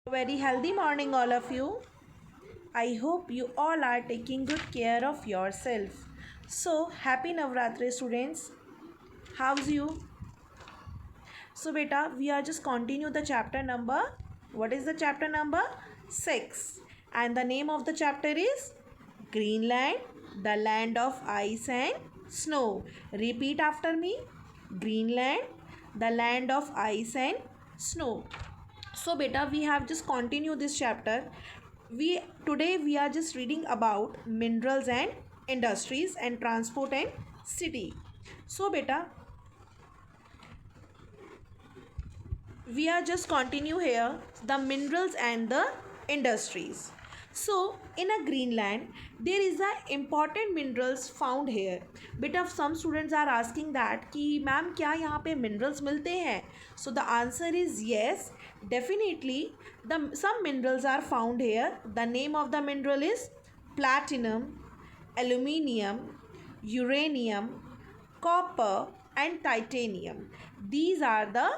Very healthy morning, all of you. I hope you all are taking good care of yourself. So, happy Navratri, students. How's you? So, beta, we are just continue the chapter number. What is the chapter number? 6. And the name of the chapter is Greenland, the land of ice and snow. Repeat after me. Greenland, the land of ice and snow. So beta, we have just continued this chapter. We are just reading about minerals and industries and transport and city. So beta, we are just continue here the minerals and the industries. So in a Greenland there is a important minerals found here. Bit of some students are asking that कि ma'am क्या यहाँ पे minerals मिलते हैं? So the answer is yes, definitely some minerals are found here. The name of the mineral is platinum, aluminium, uranium, copper and titanium. These are the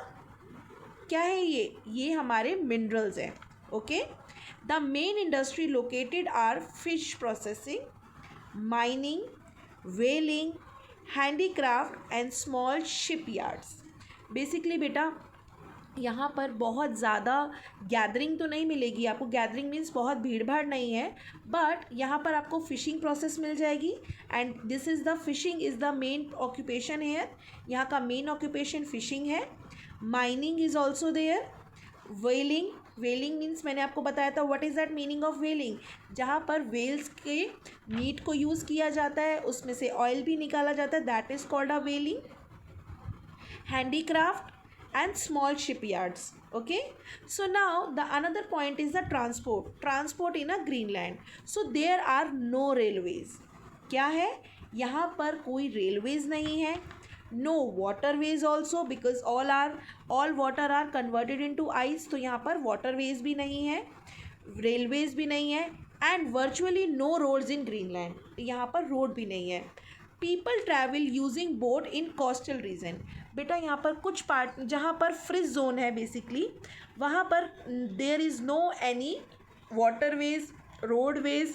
क्या है ये हमारे मिनरल्स हैं. Okay. The main industry located are fish processing, mining, whaling, handicraft and small ship yards. Basically बेटा यहाँ पर बहुत ज़्यादा गैदरिंग तो नहीं मिलेगी आपको. गैदरिंग मीन्स बहुत भीड़ भाड़ नहीं है, बट यहाँ पर आपको फ़िशिंग प्रोसेस मिल जाएगी. And this is the fishing is the main occupation here. यहाँ का मेन ऑक्यूपेशन फिशिंग है. Mining is also there. Whaling means मैंने आपको बताया था what is that meaning of whaling. जहाँ पर वेल्स के मीट को यूज़ किया जाता है, उसमें से ऑयल भी निकाला जाता है, that is called a whaling. Handicraft and small shipyards. Okay, so now the another point is the transport in a Greenland. So there are no railways. क्या है यहाँ पर कोई railways नहीं है. No waterways also because all water are converted into ice. तो यहाँ पर waterways भी नहीं है, railways भी नहीं है, and virtually no roads in Greenland. यहाँ पर road भी नहीं है. People travel using boat in coastal region. बेटा यहाँ पर कुछ पार्ट जहाँ पर फ्रिज जोन है बेसिकली वहाँ पर there is no any waterways, roadways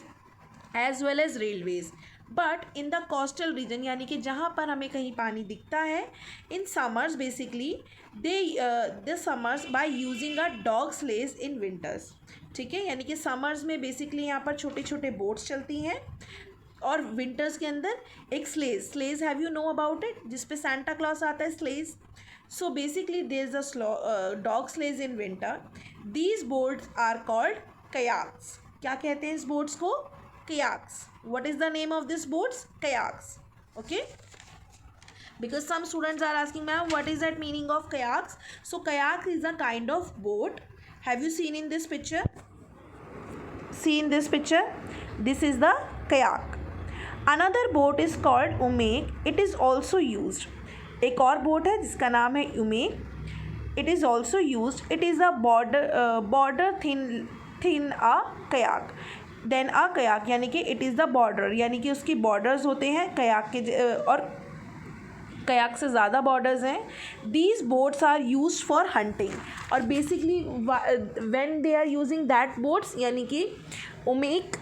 as well as railways. But in the coastal region यानी कि जहाँ पर हमें कहीं पानी दिखता है, in summers basically they summers by using a dog sledge in winters. ठीक है, यानी कि समर्स में बेसिकली यहाँ पर छोटे छोटे बोट्स चलती हैं और विंटर्स के अंदर एक sledge have you know about it, जिसपे सांता क्लॉज आता है sledge. So basically there is a dog sledge in winter. These boats are called kayaks. क्या कहते हैं इस बोट्स को? Kayaks. What is the name of this boats? Kayaks. Okay, because some students are asking ma'am what is that meaning of kayaks. So kayak is a kind of boat. Have you seen in this picture? See in this picture, this is the kayak. Another boat is called umek. It is also used. एक और boat है जिसका नाम है umek. It is also used. It is a border thin a kayak. Then a kayak यानी कि it is the border यानी कि उसकी borders होते हैं kayak के और कयाक से ज़्यादा बॉर्डर्स हैं. These boats are use for hunting. और basically when they are using that boats यानी कि उमेक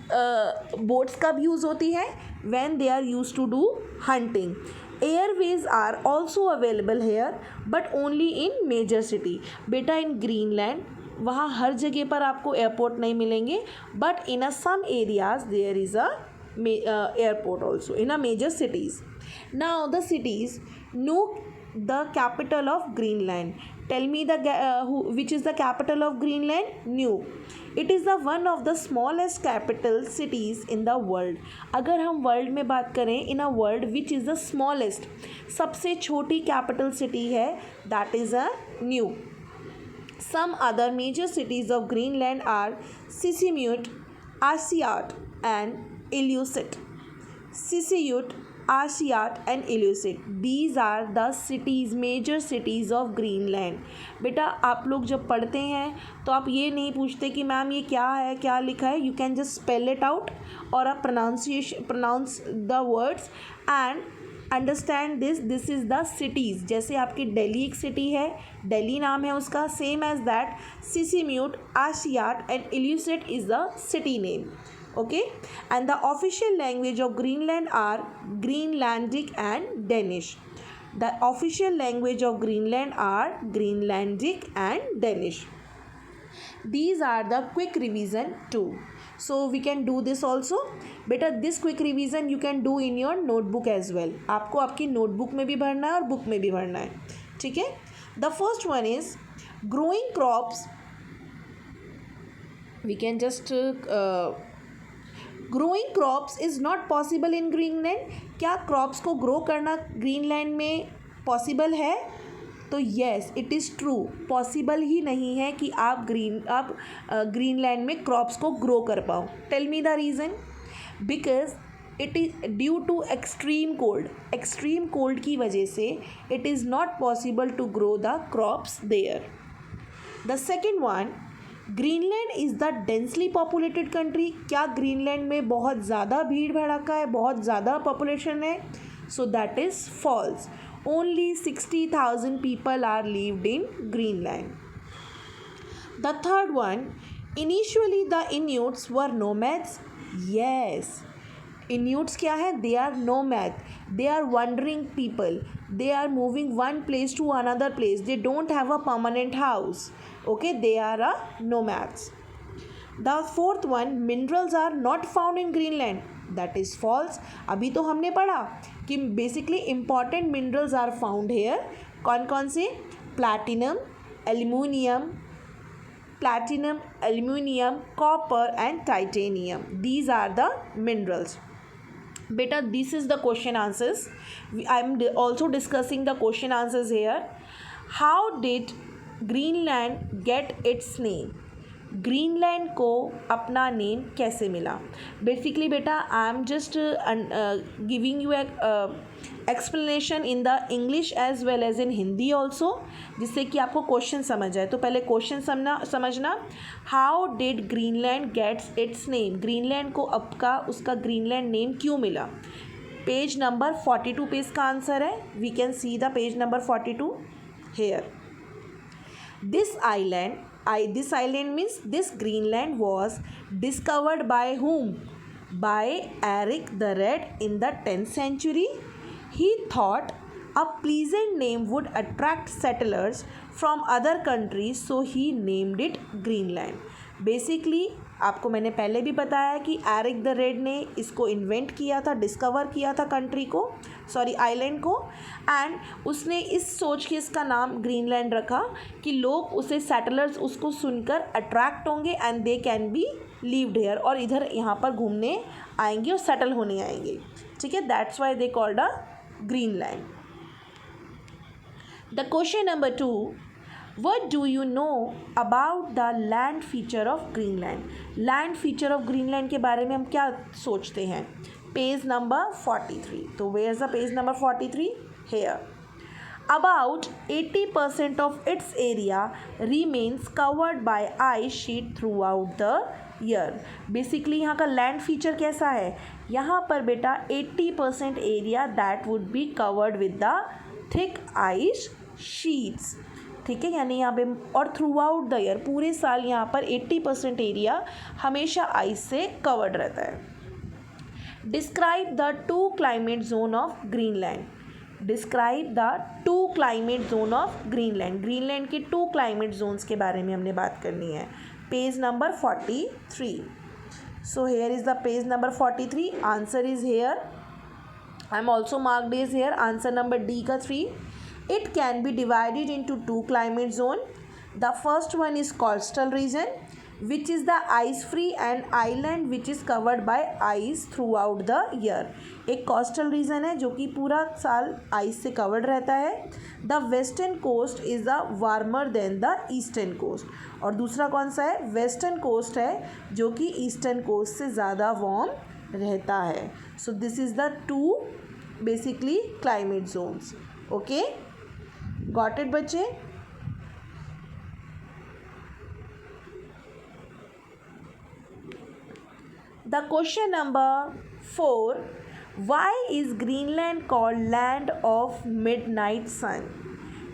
बोट्स कब यूज़ होती है? When they are use to do hunting. Airways are also available here but only in major city. बेटा in Greenland वहाँ हर जगह पर आपको एयरपोर्ट नहीं मिलेंगे, but in a some areas there is a airport also in a major cities. Now the cities. Nuuk, the capital of Greenland. Tell me which is the capital of Greenland? Nuuk. It is the one of the smallest capital cities in the world. अगर हम world में बात करें in a world which is the smallest, सबसे छोटी capital city है, that is a Nuuk. Some other major cities of Greenland are Sisimiut, Asiat and Inuit. Sisimiut, Asiat and Inuit. These are the cities, major cities of Greenland. बेटा आप लोग जब पढ़ते हैं तो आप ये नहीं पूछते कि मैम ये क्या है, क्या लिखा है. You can just spell it out or pronounce the words and understand this is the cities. जैसे आपकी दिल्ली एक सिटी है, दिल्ली नाम है उसका, same as that Sisimiut, Aasiaat and Ilulissat is the city name. Okay, and the official language of Greenland are Greenlandic and Danish. The official language of Greenland are Greenlandic and Danish. These are the quick revision too. So we can do this also. बेटा this quick revision you can do in your notebook as well. आपको आपकी notebook में भी भरना है और book में भी भरना है. ठीक है. The first one is growing crops. We can just growing crops is not possible in Greenland. क्या क्रॉप्स को ग्रो करना ग्रीनलैंड में पॉसिबल है? तो yes, it is true. Possible ही नहीं है कि आप ग्रीनलैंड में क्रॉप्स को ग्रो कर पाओ. Tell me the reason. Because it is due to extreme cold. Extreme cold की वजह से it is not possible to grow the crops there. The second one, Greenland is the densely populated country. क्या Greenland में बहुत ज़्यादा भीड़ भड़का है, बहुत ज़्यादा पॉपुलेशन है? So that is false. Only 60,000 people are lived in Greenland. The third one, initially the Inuits were nomads. Yes, Inuits क्या है? They are nomad. They are wandering people. They are moving one place to another place. They don't have a permanent house. Okay, they are a nomads. The fourth one, minerals are not found in Greenland. That is false. अभी तो हमने पढ़ा कि basically important minerals are found here. कौन कौन से? platinum, aluminium, copper and titanium. These are the minerals. Beta, this is the question answers. I am also discussing the question answers here. How did Greenland get its name? Greenland को अपना name कैसे मिला? Basically बेटा I am just giving you explanation in the English as well as in Hindi also, जिससे कि आपको question समझ आए. तो पहले क्वेश्चन समझना. How did Greenland gets its name? Greenland को उसका ग्रीनलैंड नेम क्यों मिला? पेज नंबर 42 पे इसका आंसर है. We can see the page number 42 here. This island means this Greenland was discovered by whom? By Eric the Red in the 10th century. He thought a pleasant name would attract settlers from other countries, so he named it Greenland. Basically आपको मैंने पहले भी बताया कि Eric the red ने इसको invent किया था, डिस्कवर किया था कंट्री को, आइलैंड को, एंड उसने इस सोच के इसका नाम ग्रीनलैंड रखा कि लोग उसे सेटलर्स उसको सुनकर अट्रैक्ट होंगे and they can be lived here, और इधर यहाँ पर घूमने आएंगे और सेटल होने आएंगे. ठीक है, that's why they called a Greenland. The question number 2, what do you know about the land feature of Greenland? Land feature of Greenland के बारे में हम क्या सोचते हैं? Page number 43. तो where is the page number 43? Here. About 80% of its area remains covered by ice sheet throughout the year. Basically यहाँ का land feature कैसा है? यहाँ पर बेटा 80% area that would be covered with the thick ice sheets. ठीक है, यानी यहाँ पे और थ्रू आउट द ईयर, पूरे साल यहाँ पर 80% एरिया हमेशा आइस से कवर्ड रहता है. Describe the 2 climate zone of Greenland. Describe the 2 climate zone of Greenland. Greenland के 2 क्लाइमेट जोन्स के बारे में हमने बात करनी है. Page number 43. So here is the page number 43. Answer is here. I am also marked is here. Answer number D का 3. It can be divided into 2 climate zone. The first one is coastal region, which is the ice free, and island which is covered by ice throughout the year. एक coastal region है जो कि पूरा साल ice से covered रहता है. The western coast is the warmer than the eastern coast. और दूसरा कौन सा है? western coast है जो कि eastern coast से ज़्यादा warm रहता है. So this is the 2 basically climate zones. Okay? Got it बच्चे? The question number 4, why is Greenland called land of midnight sun?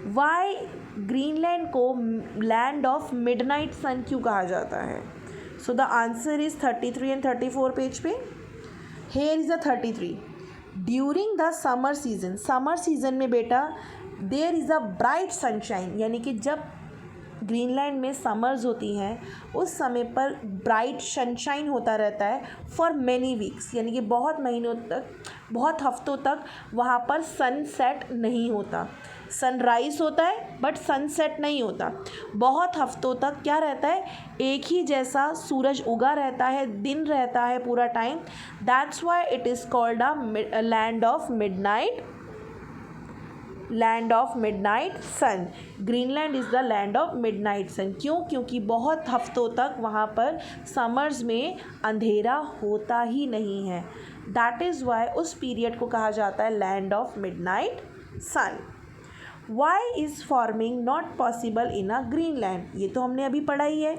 Why Greenland को लैंड ऑफ मिडनाइट सन क्यों कहा जाता है? So the answer is 33 and 34 page पे. Here is the 33. During the summer season में बेटा there is a bright sunshine, यानी कि जब ग्रीनलैंड में समर्स होती हैं उस समय पर ब्राइट सनशाइन होता रहता है फॉर मैनी वीक्स, यानी कि बहुत महीनों तक, बहुत हफ्तों तक वहाँ पर सनसेट नहीं होता. सनराइज़ होता है बट सनसेट नहीं होता. बहुत हफ्तों तक क्या रहता है, एक ही जैसा सूरज उगा रहता है, दिन रहता है पूरा time. That's why it is called a land of midnight sun. Greenland is the land of midnight sun. क्यों? क्योंकि बहुत हफ्तों तक वहाँ पर समर्स में अंधेरा होता ही नहीं है. दैट इज़ वाई उस पीरियड को कहा जाता है land of midnight sun. Why is farming not possible in a Greenland? ये तो हमने अभी पढ़ा ही है.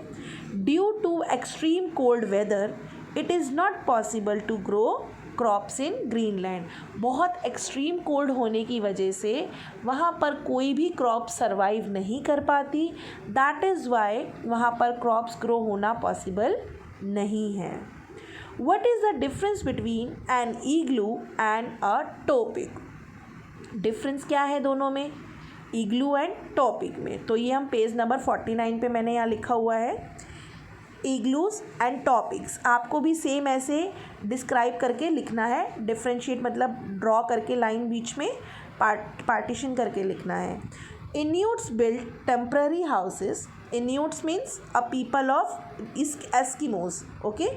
Due to extreme cold weather it is not possible to grow crops in Greenland. बहुत एक्सट्रीम कोल्ड होने की वजह से वहाँ पर कोई भी क्रॉप सर्वाइव नहीं कर पाती. दैट इज़ वाई वहाँ पर क्रॉप्स ग्रो होना पॉसिबल नहीं है. What is the difference between an igloo and a topic? Difference क्या है दोनों में, इग्लू एंड टॉपिक में? तो ये हम पेज नंबर 49 पे मैंने यहाँ लिखा हुआ है, इग्लूज एंड टॉपिक्स. आपको भी सेम ऐसे डिस्क्राइब करके लिखना है. डिफ्रेंशिएट मतलब ड्रॉ करके लाइन बीच में पार्टीशन करके लिखना है. Inuits build temporary houses. Inuits means a people of Eskimos. Okay.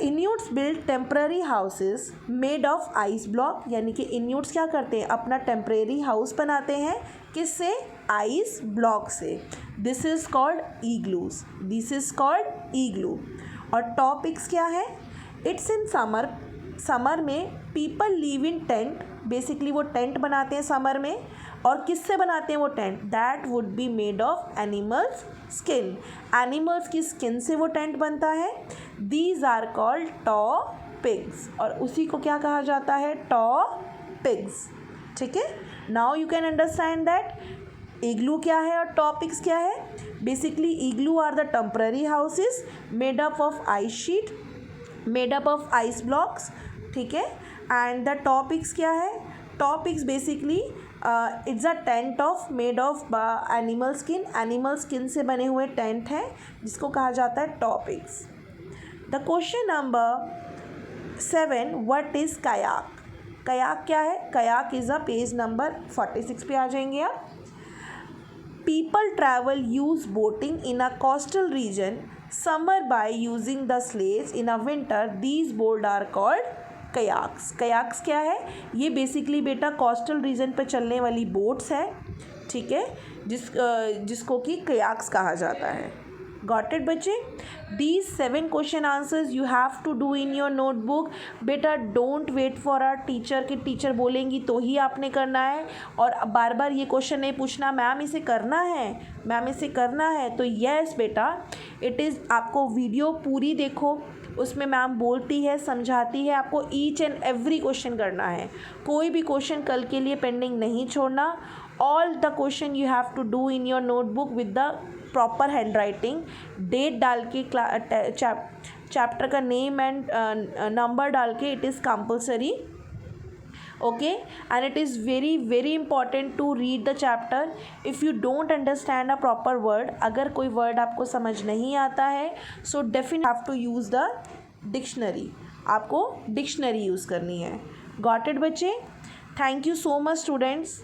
Inuits build temporary houses made of ice block, यानी कि इन्यूट्स क्या करते हैं, अपना टेम्परेरी हाउस बनाते हैं. किससे? आइस ब्लॉक से. This is called igloos. This is called igloo. और टॉपिक्स क्या है? इट्स इन समर में people live in tent. Basically वो टेंट बनाते हैं समर में. और किससे बनाते हैं वो tent? That would be made of animals skin. Animals की स्किन से वो टेंट बनता है. These are called tupiks. और उसी को क्या कहा जाता है? टॉपिक्स. ठीक है. Now you can understand that igloo क्या है और टॉपिक्स क्या है. Basically igloo are the temporary houses made up of ice sheet, made up of ice blocks. ठीक है. एंड द टॉपिक्स क्या है? Tupiks basically it's a tent of made of animal skin. Animal skin से बने हुए tent हैं जिसको कहा जाता है tupiks. The question number 7, what is kayak? Kayak क्या है? Kayak is a page number 46 पे आ जाएंगे आप. People travel use boating in a coastal region summer by using the sledge. In a winter these boat are called kayaks. Kayaks क्या है? ये basically बेटा कोस्टल रीजन पे चलने वाली बोट्स है. ठीक है. जिसको कि कयाक्स कहा जाता है. गॉट इट बच्चे? These 7 question answers you have to do in your notebook. बेटा don't wait for our teacher कि टीचर बोलेंगी तो ही आपने करना है. और बार बार ये क्वेश्चन नहीं पूछना मैम इसे करना है, मैम इसे करना है. तो यस बेटा इट इज़. आपको वीडियो पूरी देखो, उसमें मैम बोलती है, समझाती है. आपको ईच एंड एवरी क्वेश्चन करना है. कोई भी क्वेश्चन कल के लिए पेंडिंग नहीं छोड़ना. All the question you have to do in your notebook with the proper hand writing. Date डाल के चैप्टर का नेम एंड नंबर डाल के it is compulsory. Okay. And it is very very important to read the chapter. If you don't understand a proper word, अगर कोई word आपको समझ नहीं आता है so definitely have to use the dictionary. आपको डिक्शनरी यूज़ करनी है. गॉट इट बच्चे? Thank you so much students.